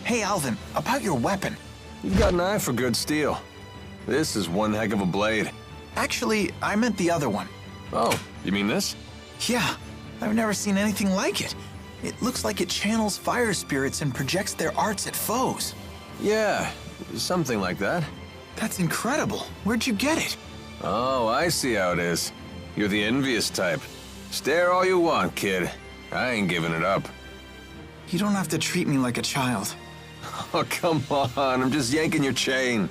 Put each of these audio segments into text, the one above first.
Hey, Alvin, about your weapon. You've got an eye for good steel. This is one heck of a blade. Actually, I meant the other one. Oh, you mean this? Yeah, I've never seen anything like it. It looks like it channels fire spirits and projects their arts at foes. Yeah, something like that. That's incredible. Where'd you get it? Oh, I see how it is. You're the envious type. Stare all you want, kid. I ain't giving it up. You don't have to treat me like a child. Oh, come on. I'm just yanking your chain.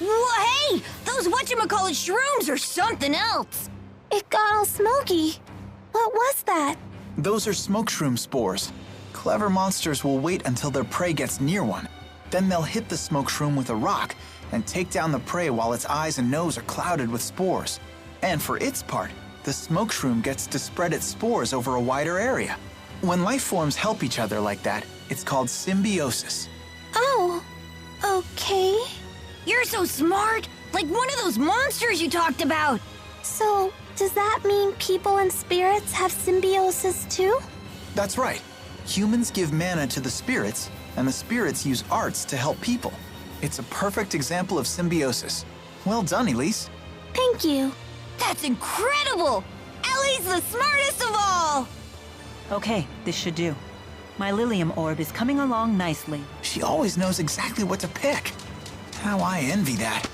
Hey! Those whatchamacallit shrooms are something else! It got all smoky. What was that? Those are smoke shroom spores. Clever monsters will wait until their prey gets near one. Then they'll hit the smoke shroom with a rock and take down the prey while its eyes and nose are clouded with spores. And for its part, the smoke shroom gets to spread its spores over a wider area. When life forms help each other like that, it's called symbiosis. Oh, okay. You're so smart! Like one of those monsters you talked about! So, does that mean people and spirits have symbiosis too? That's right. Humans give mana to the spirits, and the spirits use arts to help people. It's a perfect example of symbiosis. Well done, Elise. Thank you. That's incredible! Ellie's the smartest of all! Okay, this should do. My Lilium orb is coming along nicely. She always knows exactly what to pick. How I envy that.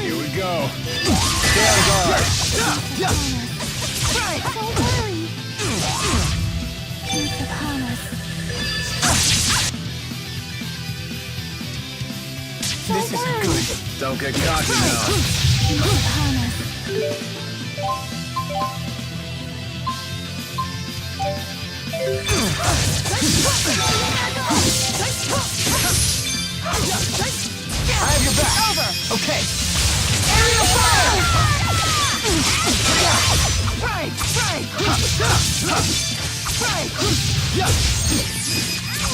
Here we go. Stand guard. Don't worry. Keep upon us. This isn't good. Don't get cocky now. Keep upon us. I have your back. Over. Okay. Aerial fire!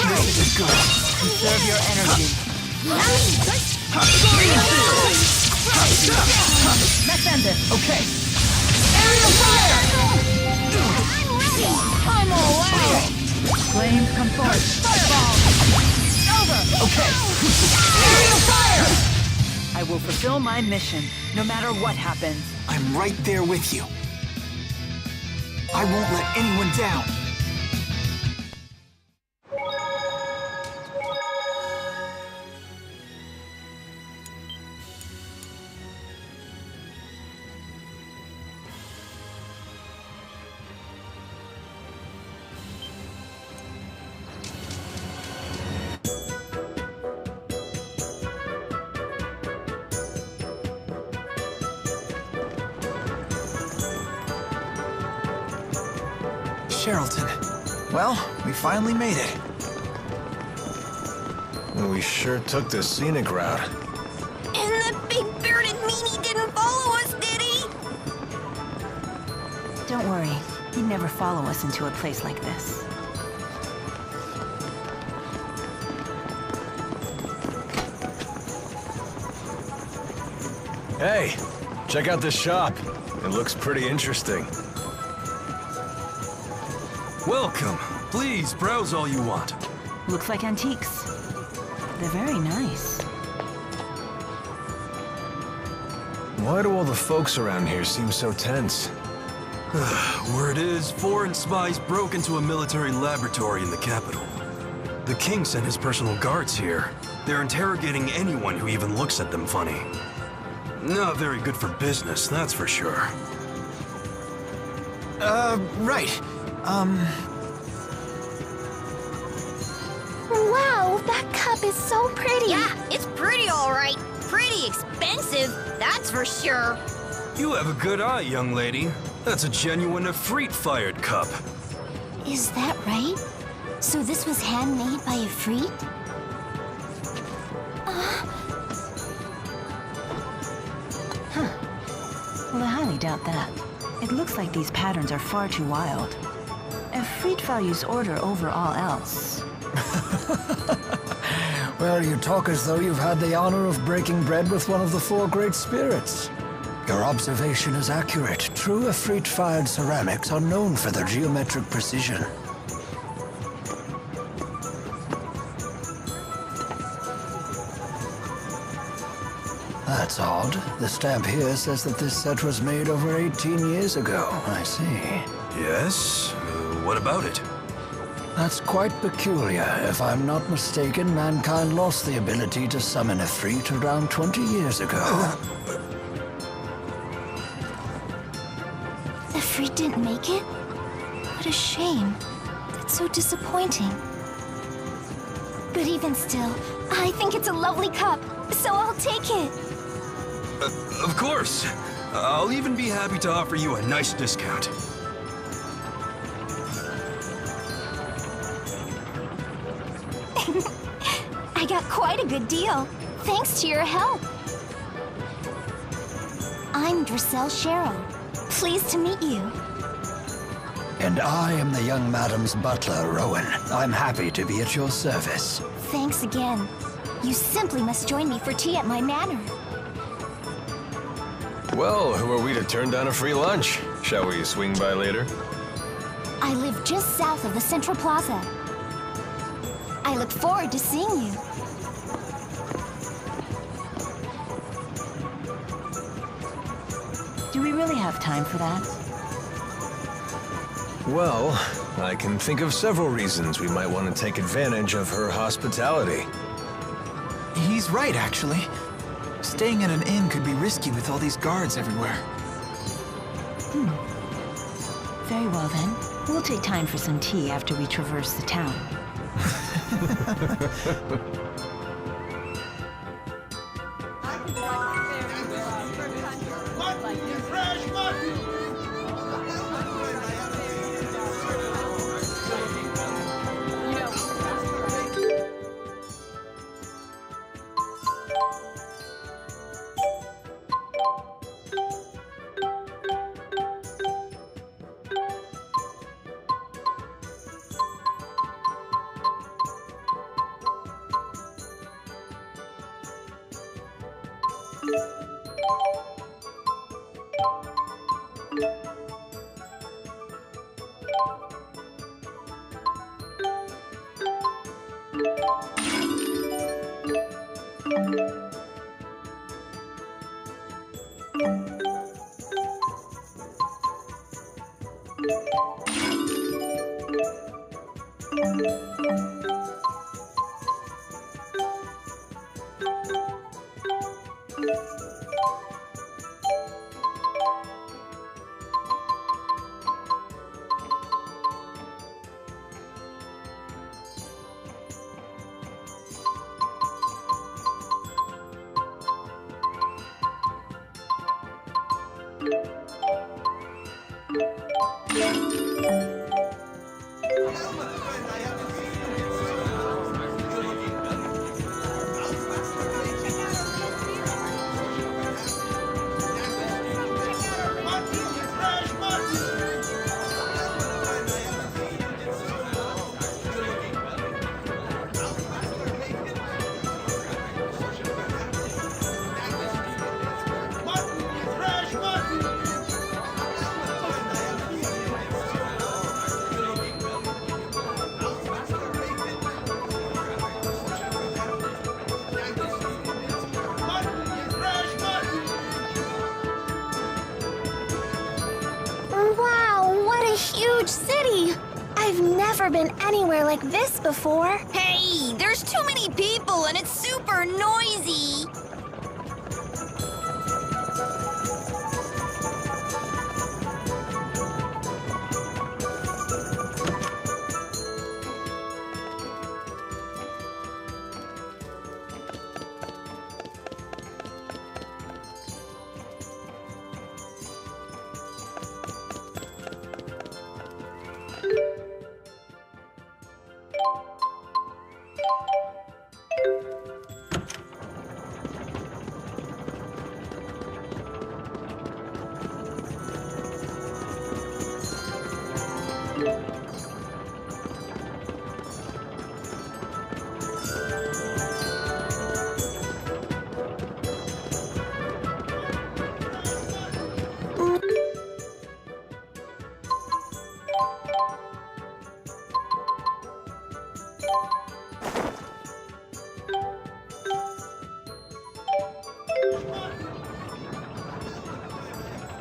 This is good. Conserve your energy. Let's end this. Okay. Aerial fire! I'm ready! I'm all out! Flames come forth. Fireball! Over! Okay. Aerial fire! I will fulfill my mission, no matter what happens. I'm right there with you. I won't let anyone down. Sherrilton. Well, we finally made it. We sure took the scenic route. And that big bearded meanie didn't follow us, did he? Don't worry, he'd never follow us into a place like this. Hey, check out this shop. It looks pretty interesting. Welcome. Please browse all you want. Looks like antiques. They're very nice. Why do all the folks around here seem so tense? Word is, foreign spies broke into a military laboratory in the capital. The king sent his personal guards here. They're interrogating anyone who even looks at them funny. Not very good for business, that's for sure. Right. Wow, that cup is so pretty. Yeah, it's pretty all right. Pretty expensive, that's for sure. You have a good eye, young lady. That's a genuine Efreet-fired cup. Is that right? So this was handmade by Efreet? Well, I highly doubt that. It looks like these patterns are far too wild. Efreet values order over all else. Well, you talk as though you've had the honor of breaking bread with one of the four great spirits. Your observation is accurate. True Efreet-fired ceramics are known for their geometric precision. That's odd. The stamp here says that this set was made over 18 years ago. I see. Yes? What about it? That's quite peculiar. If I'm not mistaken, mankind lost the ability to summon Efreet around 20 years ago. Efreet didn't make it? What a shame. That's so disappointing. But even still, I think it's a lovely cup, so I'll take it. Of course. I'll even be happy to offer you a nice discount. I got quite a good deal, thanks to your help. I'm Drissel Cheryl. Pleased to meet you. And I am the young madam's butler, Rowan. I'm happy to be at your service. Thanks again. You simply must join me for tea at my manor. Well, who are we to turn down a free lunch? Shall we swing by later? I live just south of the Central Plaza. I look forward to seeing you. Do we really have time for that? Well, I can think of several reasons we might want to take advantage of her hospitality. He's right, actually. Staying at an inn could be risky with all these guards everywhere. Very well then. We'll take time for some tea after we traverse the town. Huge city! I've never been anywhere like this before. Hey, Hey, there's too many people and it's super noisy.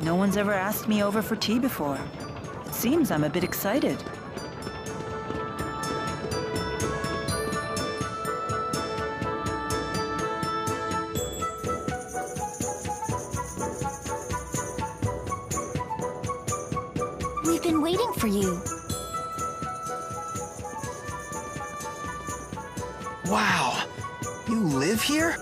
No one's ever asked me over for tea before. Seems I'm a bit excited. We've been waiting for you. Wow, you live here?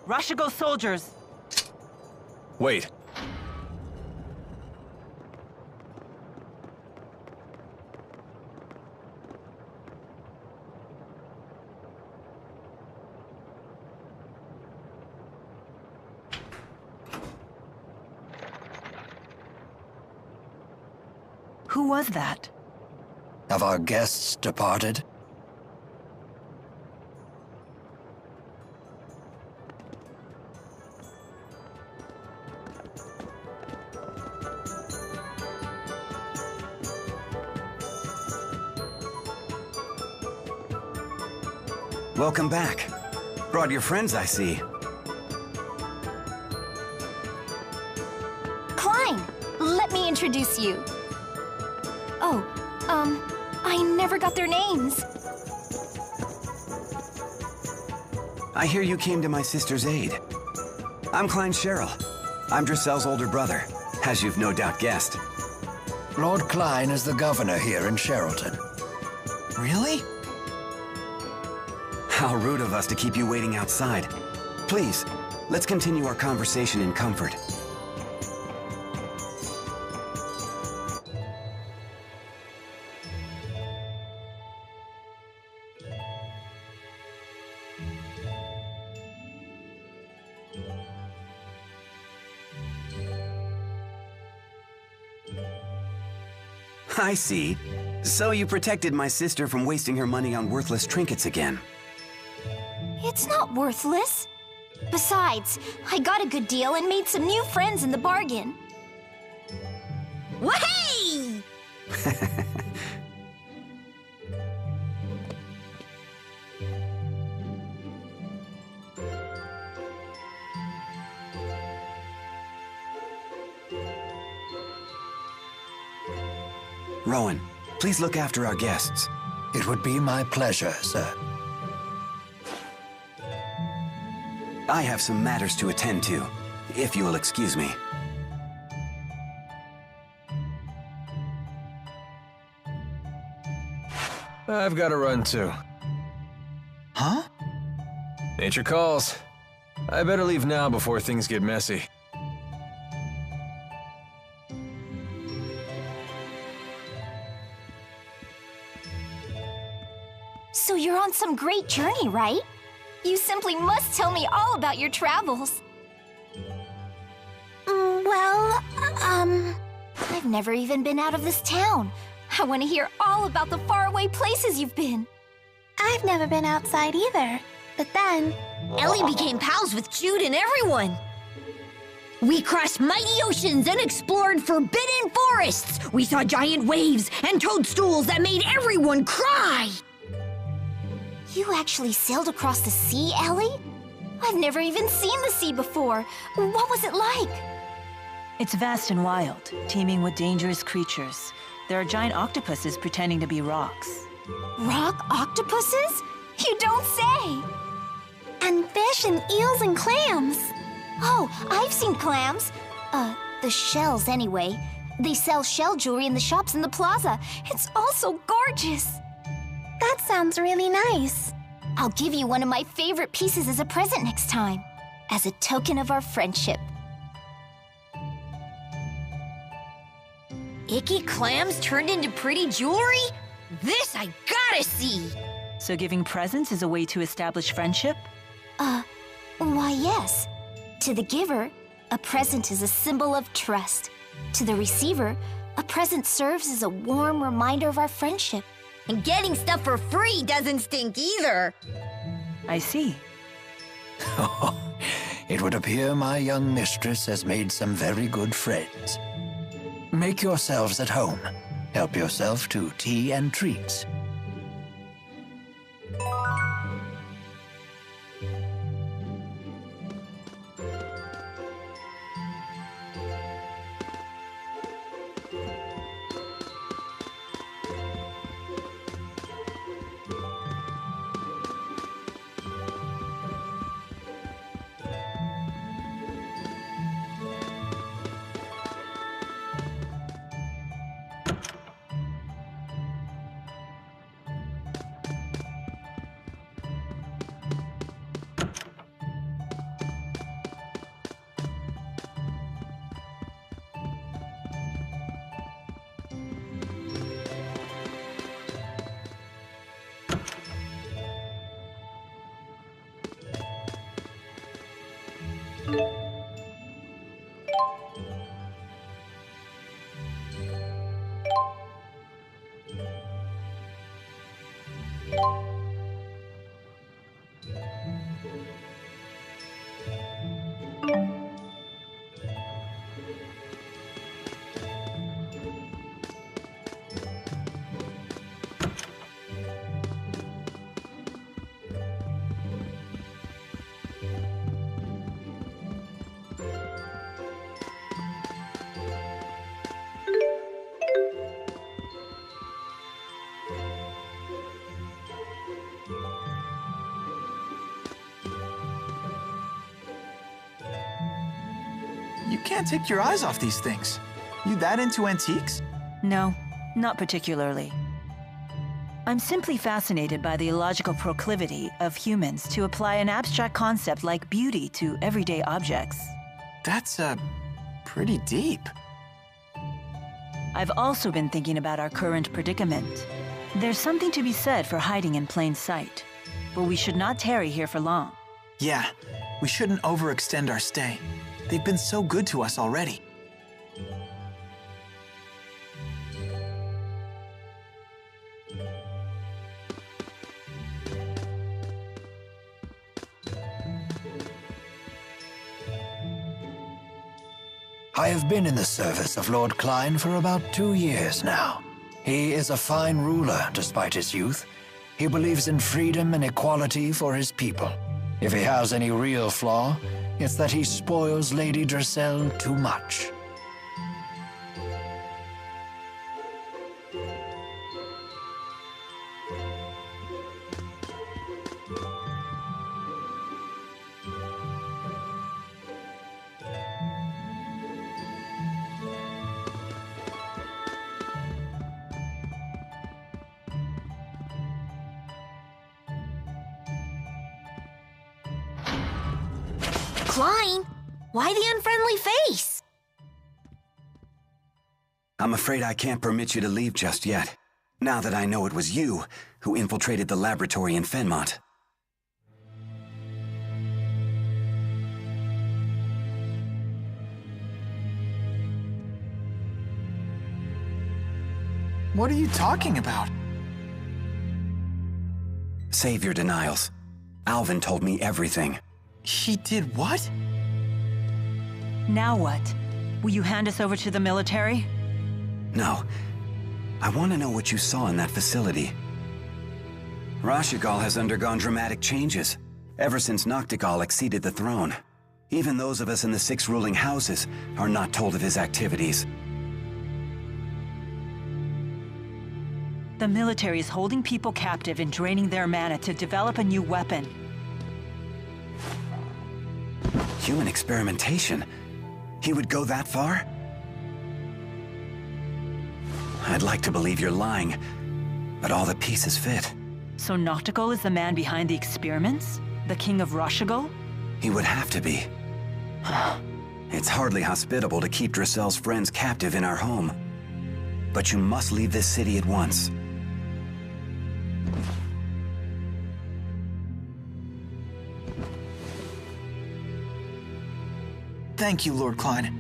Rashigo soldiers! Wait. Who was that? Have our guests departed? Welcome back. Brought your friends, I see. Klein, let me introduce you. Oh, I never got their names. I hear you came to my sister's aid. I'm Klein Cheryl. I'm Drissel's older brother, as you've no doubt guessed. Lord Klein is the governor here in Sherrilton. Really? How rude of us to keep you waiting outside. Please, let's continue our conversation in comfort. I see. So you protected my sister from wasting her money on worthless trinkets again. It's not worthless. Besides, I got a good deal and made some new friends in the bargain. Wahey! Rowan, please look after our guests. It would be my pleasure, sir. I have some matters to attend to, if you will excuse me. I've got to run too. Huh? Nature calls. I better leave now before things get messy. So you're on some great journey, right? You simply must tell me all about your travels. I've never even been out of this town. I want to hear all about the faraway places you've been. I've never been outside either. But then... Ellie became pals with Jude and everyone. We crossed mighty oceans and explored forbidden forests. We saw giant waves and toadstools that made everyone cry. You actually sailed across the sea, Ellie? I've never even seen the sea before. What was it like? It's vast and wild, teeming with dangerous creatures. There are giant octopuses pretending to be rocks. Rock octopuses? You don't say! And fish and eels and clams. Oh, I've seen clams. The shells anyway. They sell shell jewelry in the shops in the plaza. It's all so gorgeous. That sounds really nice. I'll give you one of my favorite pieces as a present next time, as a token of our friendship. Icky clams turned into pretty jewelry? This I gotta see! So giving presents is a way to establish friendship? Why yes. To the giver, a present is a symbol of trust. To the receiver, a present serves as a warm reminder of our friendship. And getting stuff for free doesn't stink either. I see. It would appear my young mistress has made some very good friends. Make yourselves at home. Help yourself to tea and treats. You can't take your eyes off these things. You that into antiques? No, not particularly. I'm simply fascinated by the illogical proclivity of humans to apply an abstract concept like beauty to everyday objects. That's, pretty deep. I've also been thinking about our current predicament. There's something to be said for hiding in plain sight, but we should not tarry here for long. Yeah, we shouldn't overextend our stay. They've been so good to us already. I have been in the service of Lord Klein for about 2 years now. He is a fine ruler despite his youth. He believes in freedom and equality for his people. If he has any real flaw, it's that he spoils Lady Dressel too much. Klein, why the unfriendly face? I'm afraid I can't permit you to leave just yet, now that I know it was you who infiltrated the laboratory in Fenmont. What are you talking about? Save your denials. Alvin told me everything. He did what? Now what? Will you hand us over to the military? No. I want to know what you saw in that facility. Rashigal has undergone dramatic changes. ever since Noctigal acceded the throne. Even those of us in the 6 ruling houses are not told of his activities. The military is holding people captive and draining their mana to develop a new weapon. Human experimentation? He would go that far? I'd like to believe you're lying, but all the pieces fit. So Noctigal is the man behind the experiments? The king of Rashagal? He would have to be. It's hardly hospitable to keep Drissel's friends captive in our home. But you must leave this city at once. Thank you, Lord Klein.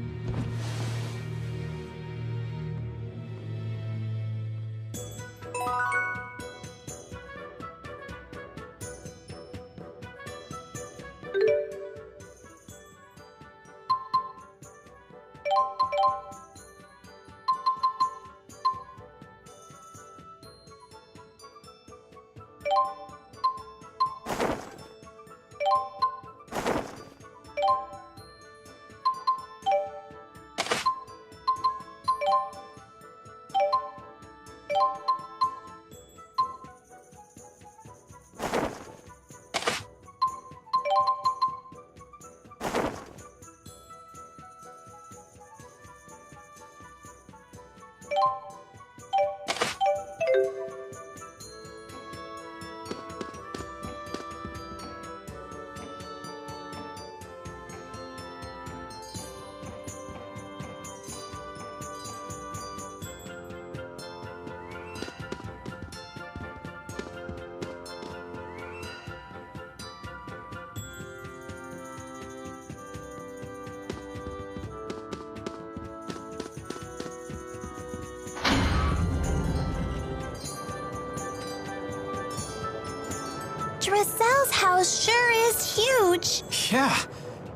Drissel's house sure is huge. Yeah,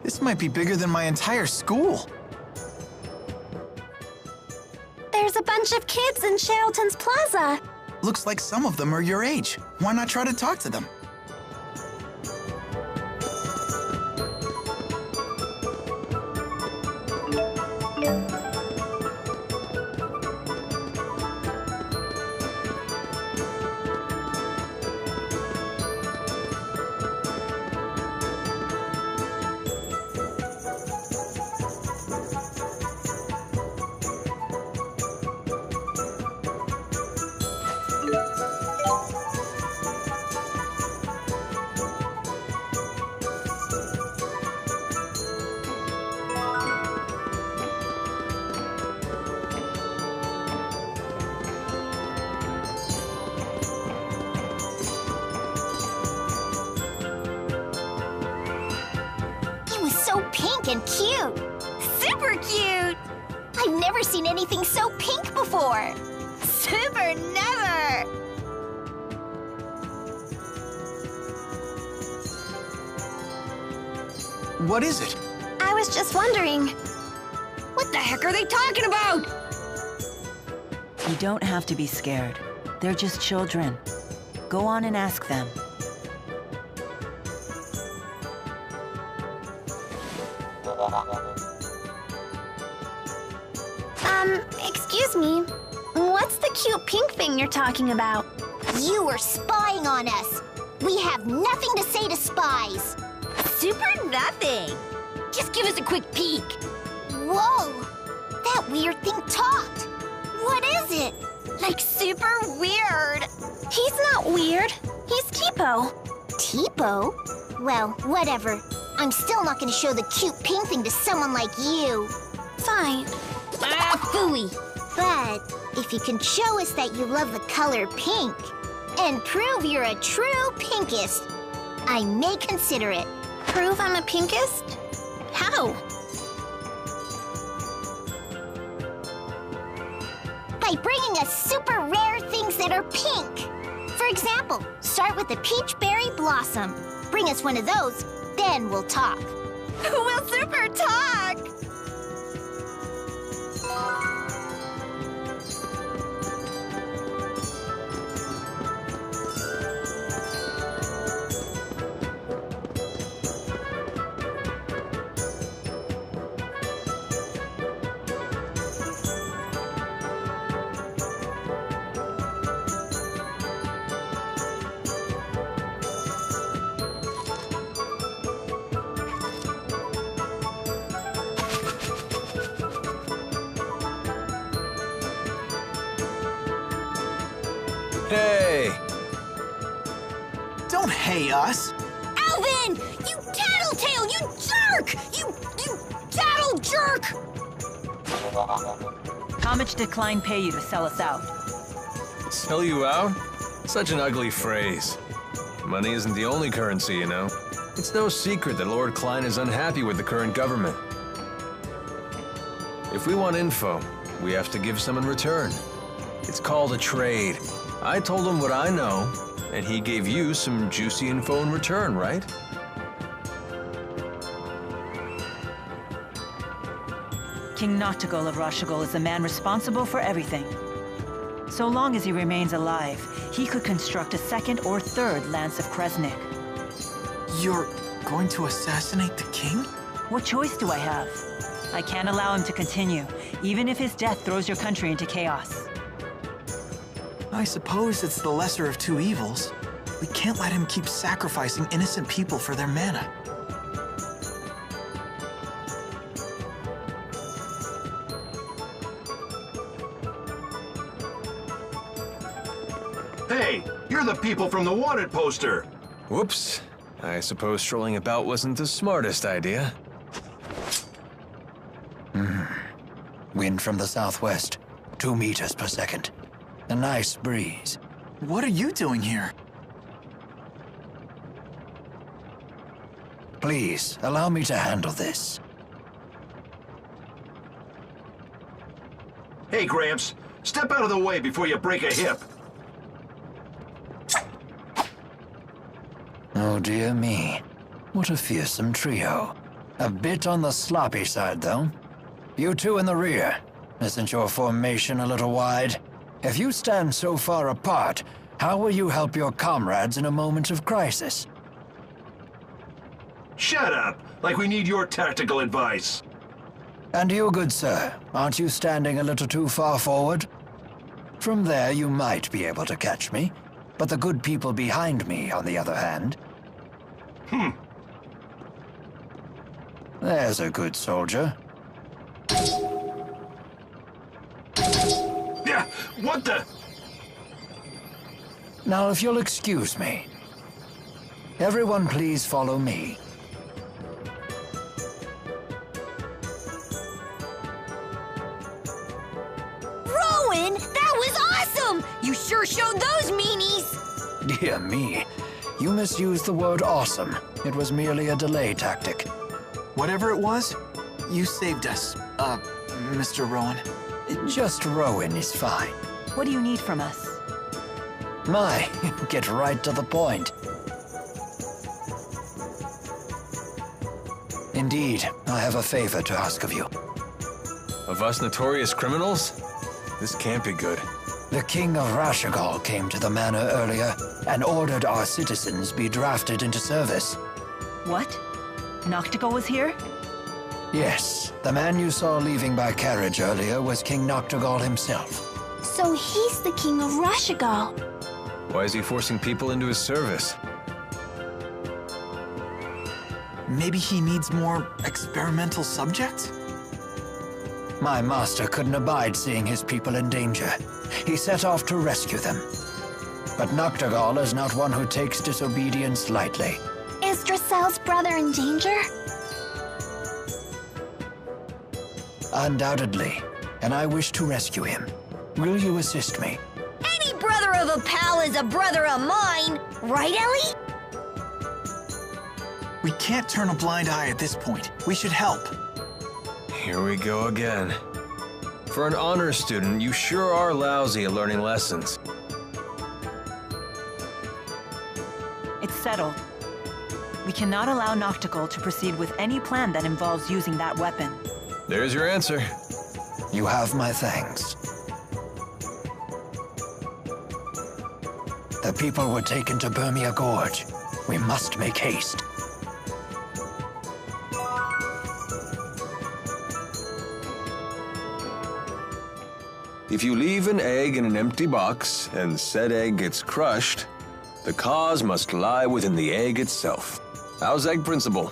this might be bigger than my entire school. There's a bunch of kids in Sheraton's Plaza. Looks like some of them are your age. Why not try to talk to them? Pink and cute. Super cute. I've never seen anything so pink before. Super never. What is it? I was just wondering. What the heck are they talking about? You don't have to be scared. They're just children. Go on and ask them. Excuse me. What's the cute pink thing you're talking about? You were spying on us. We have nothing to say to spies. Super nothing. Just give us a quick peek. Whoa! That weird thing talked. What is it? Like super weird. He's not weird. He's Tipo. Tipo? Well, whatever. I'm still not gonna show the cute pink thing to someone like you. Fine. Ah, phooey. But if you can show us that you love the color pink and prove you're a true pinkist, I may consider it. Prove I'm a pinkist? How? By bringing us super rare things that are pink. For example, start with the peach berry blossom. Bring us one of those, then we'll talk. We'll super talk. Hey! Don't hey us! Alvin! You tattletale! You jerk! You tattle jerk! How much did Klein pay you to sell us out? Sell you out? Such an ugly phrase. Money isn't the only currency, you know. It's no secret that Lord Klein is unhappy with the current government. If we want info, we have to give some in return. It's called a trade. I told him what I know, and he gave you some juicy info in return, right? King Noctigol of Rashigol is the man responsible for everything. So long as he remains alive, he could construct a second or third Lance of Kresnik. You're going to assassinate the king? What choice do I have? I can't allow him to continue, even if his death throws your country into chaos. I suppose it's the lesser of two evils. We can't let him keep sacrificing innocent people for their mana. Hey, you're the people from the wanted poster. Whoops. I suppose strolling about wasn't the smartest idea. Wind from the southwest, 2 meters per second. A nice breeze. What are you doing here? Please, allow me to handle this. Hey, Gramps, step out of the way before you break a hip. Oh dear me. What a fearsome trio. A bit on the sloppy side, though. You two in the rear. Isn't your formation a little wide? If you stand so far apart, how will you help your comrades in a moment of crisis? Shut up, like we need your tactical advice. And you, good sir, aren't you standing a little too far forward? From there, you might be able to catch me, but the good people behind me, on the other hand... There's a good soldier. Yeah, what the? Now, if you'll excuse me. Everyone please follow me. Rowan, that was awesome! You sure showed those meanies! Dear me, you misused the word awesome. It was merely a delay tactic. Whatever it was, you saved us, Mr. Rowan. Just Rowan is fine. What do you need from us? My, get right to the point. Indeed, I have a favor to ask of you. Of us notorious criminals? This can't be good. The King of Rashigol came to the manor earlier and ordered our citizens be drafted into service. What? Noctigol was here? Yes, the man you saw leaving by carriage earlier was King Noctigol himself. So he's the king of Rashigol. Why is he forcing people into his service? Maybe he needs more experimental subjects? My master couldn't abide seeing his people in danger. He set off to rescue them. But Noctigol is not one who takes disobedience lightly. Is Dracel's brother in danger? Undoubtedly, and I wish to rescue him. Will you assist me? Any brother of a pal is a brother of mine, right, Ellie? We can't turn a blind eye at this point. We should help. Here we go again. For an honors student, you sure are lousy at learning lessons. It's settled. We cannot allow Noctigol to proceed with any plan that involves using that weapon. There's your answer. You have my thanks. The people were taken to Burmia Gorge. We must make haste. If you leave an egg in an empty box and said egg gets crushed, the cause must lie within the egg itself. How's egg principle?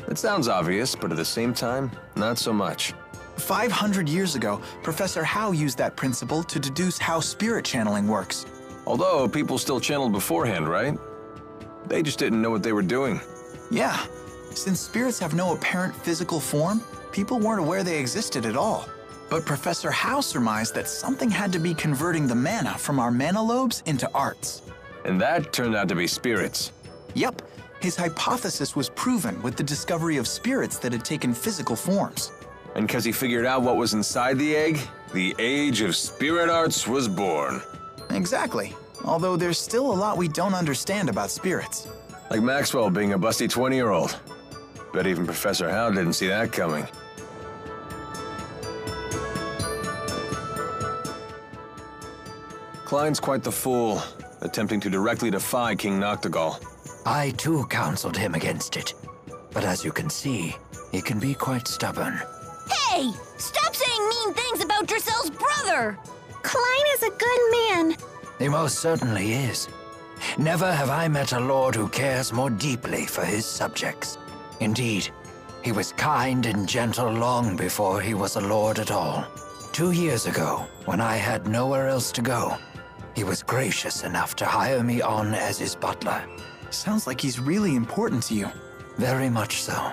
It sounds obvious, but at the same time, not so much. 500 years ago, Professor Howe used that principle to deduce how spirit channeling works. Although people still channeled beforehand, right? They just didn't know what they were doing. Yeah. Since spirits have no apparent physical form, people weren't aware they existed at all. But Professor Howe surmised that something had to be converting the mana from our mana lobes into arts. And that turned out to be spirits. Yep. His hypothesis was proven with the discovery of spirits that had taken physical forms. And because he figured out what was inside the egg, the age of spirit arts was born. Exactly. Although there's still a lot we don't understand about spirits. Like Maxwell being a busty 20-year-old. Bet even Professor Howe didn't see that coming. Klein's quite the fool, attempting to directly defy King Noctigal. I too counseled him against it. But as you can see, he can be quite stubborn. Hey! Stop saying mean things about Drissel's brother! Klein is a good man. He most certainly is. Never have I met a lord who cares more deeply for his subjects. Indeed, he was kind and gentle long before he was a lord at all. 2 years ago, when I had nowhere else to go, he was gracious enough to hire me on as his butler. Sounds like he's really important to you. Very much so.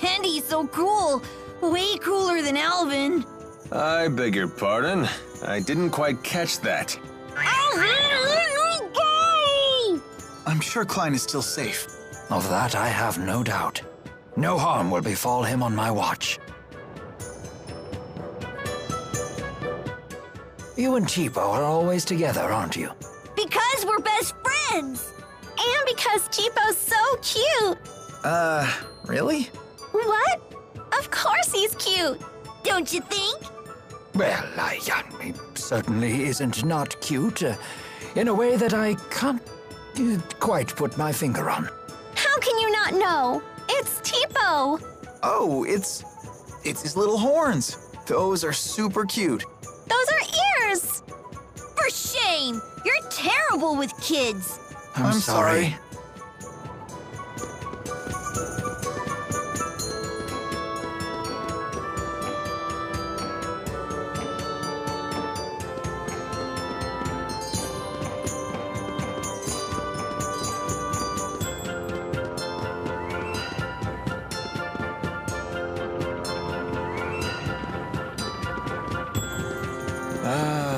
And he's so cool. Way cooler than Alvin. I beg your pardon. I didn't quite catch that. I'm sure Klein is still safe. Of that I have no doubt. No harm will befall him on my watch. You and Cheapo are always together, aren't you? Because we're best friends! And because Cheapo's so cute. Really? What? Of course he's cute. Don't you think? Well, he certainly isn't not cute, in a way that I can't quite put my finger on. How can you not know? It's Cheapo. Oh, it's his little horns. Those are super cute. Those are ears. For shame! You're terrible with kids. I'm sorry.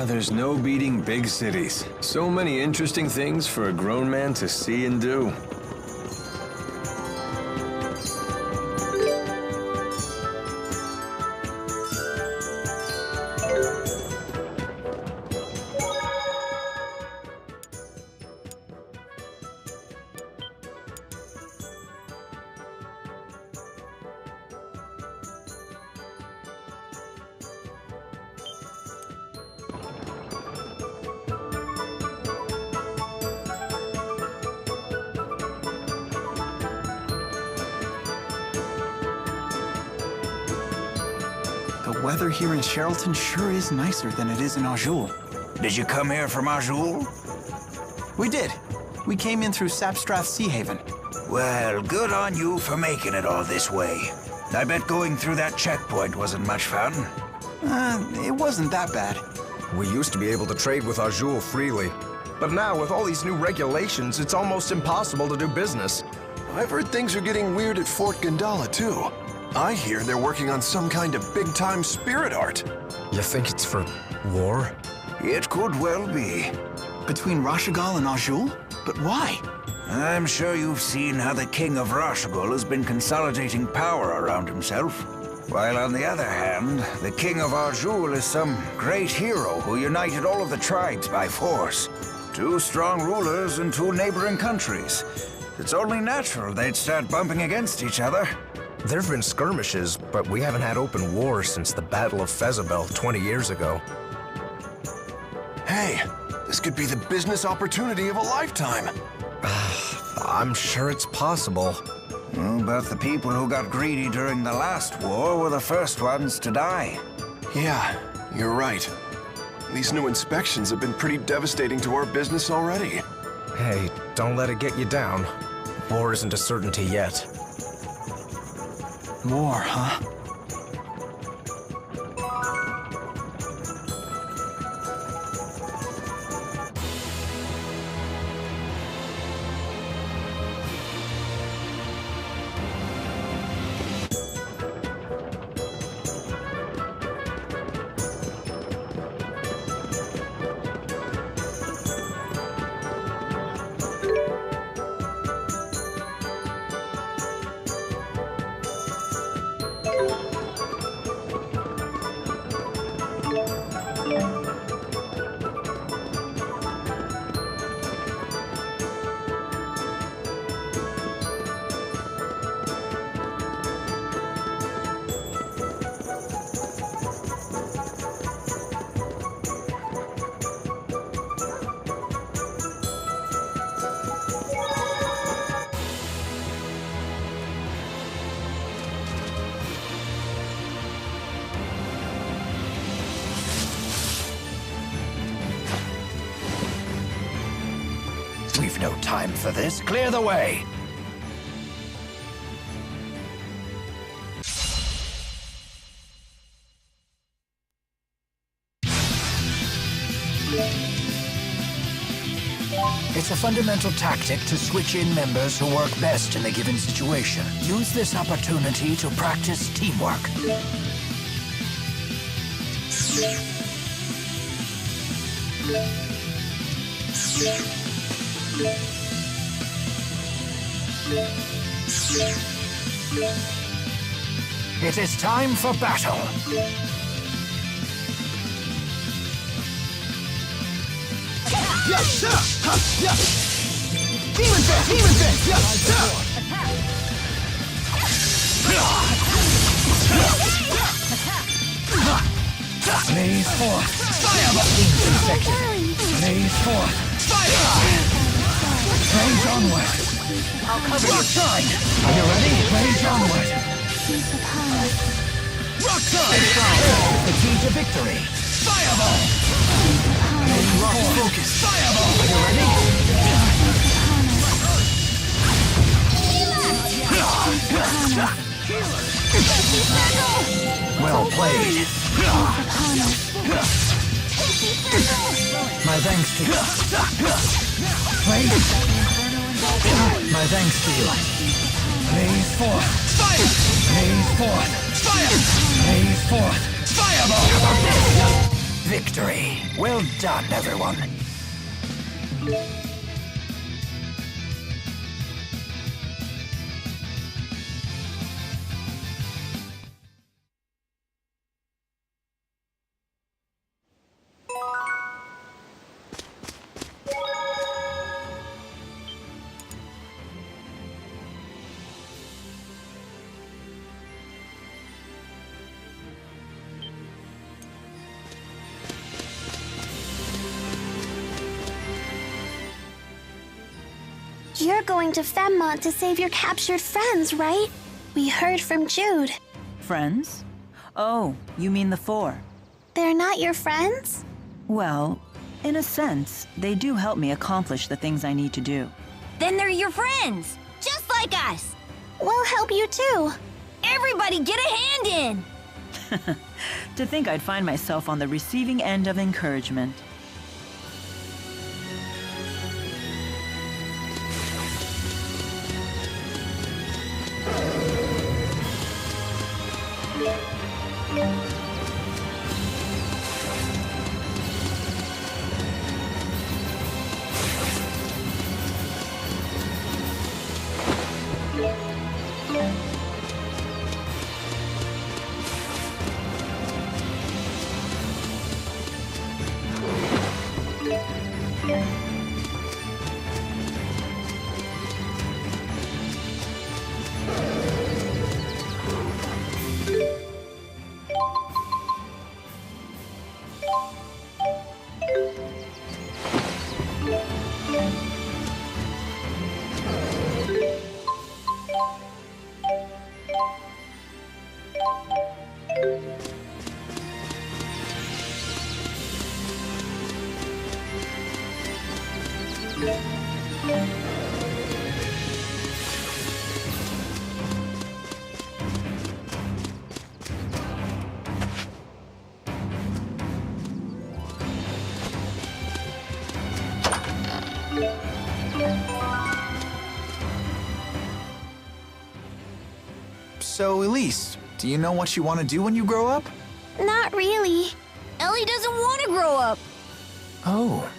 There's no beating big cities. So many interesting things for a grown man to see and do. The weather here in Sherrilton sure is nicer than it is in Azul. Did you come here from Azul? We did. We came in through Sapstrath Sea Haven. Well, good on you for making it all this way. I bet going through that checkpoint wasn't much fun. It wasn't that bad. We used to be able to trade with Azul freely. But now, with all these new regulations, it's almost impossible to do business. I've heard things are getting weird at Fort Gandala, too. I hear they're working on some kind of big-time spirit art. You think it's for war? It could well be. Between Rashagal and Azul? But why? I'm sure you've seen how the King of Rashagal has been consolidating power around himself. While on the other hand, the King of Azul is some great hero who united all of the tribes by force. 2 strong rulers in 2 neighboring countries. It's only natural they'd start bumping against each other. There've been skirmishes, but we haven't had open war since the Battle of Fezabel 20 years ago. Hey, this could be the business opportunity of a lifetime. I'm sure it's possible. Well, but the people who got greedy during the last war were the first ones to die. Yeah, you're right. These new inspections have been pretty devastating to our business already. Hey, don't let it get you down. War isn't a certainty yet. War, huh? time for this. Clear the way. It's a fundamental tactic to switch in members who work best in a given situation. Use this opportunity to practice teamwork. It is time for battle. Demon Fist! Blaze forth! Fireball! Infected! Blaze forth! Fire! Blaze onward! I'll cover Rock Tide! Are you ready? Blaze onward! Rock Tide! The key to victory! Fireball! Rock focus! Fireball! Are you ready? Well played. My thanks to you. Wait. My thanks to you. Blaze forth. Fire! Blaze forth. Fire! Blaze forth. Fireball! How about this? Victory. Well done, everyone. You're going to Femmont to save your captured friends, right? We heard from Jude. Friends? Oh, you mean the four? They're not your friends? Well, in a sense, they do help me accomplish the things I need to do. Then they're your friends, just like us. We'll help you too. Everybody get a hand in. To think I'd find myself on the receiving end of encouragement. So, Elise, do you know what you want to do when you grow up? Not really. Ellie doesn't want to grow up. Oh,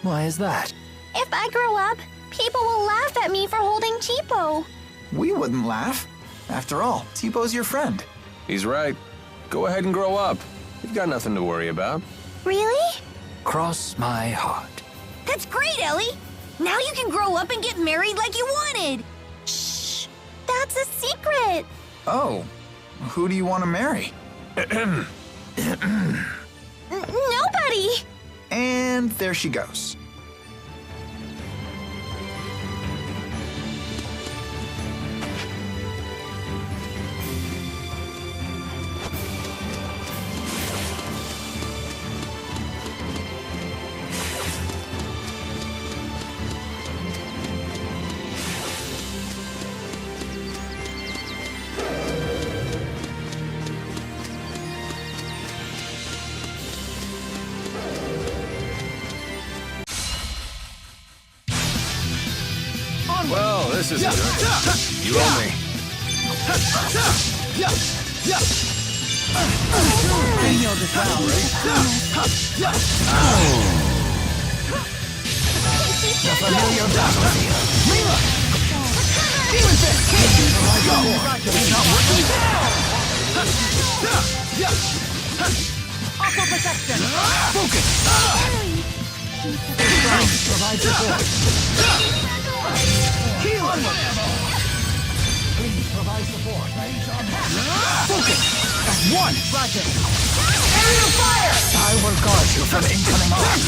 why is that? If I grow up, people will laugh at me for holding Tipo. We wouldn't laugh. After all, Tipo's your friend. He's right. Go ahead and grow up. You've got nothing to worry about. Really? Cross my heart. That's great, Ellie. Now you can grow up and get married like you wanted. Shh. That's a secret. Oh, who do you want to marry? Nobody. And there she goes. This is it, right? You owe me. The familiar battlefield. Demon Fist! Go! It's not working! Aqua Protection! Focus! Provide support. Heal! Please provide support. Focus! One! Roger! Area of fire! I will guard you from incoming arms.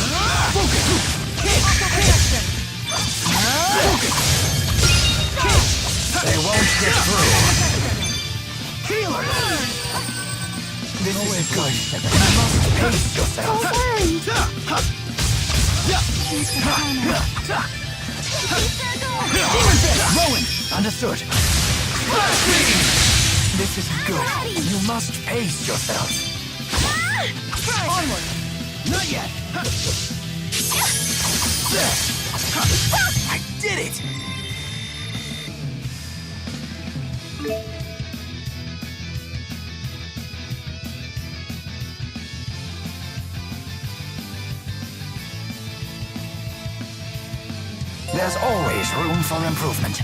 Focus! Kick! Aqua Protection! Focus! Kick! They won't get through. Healer! This is good. You must pace yourself. Demon Fist! Rowan! Understood. This is good. You must pace yourself. Onward! Not yet. I did it! There's always room for improvement.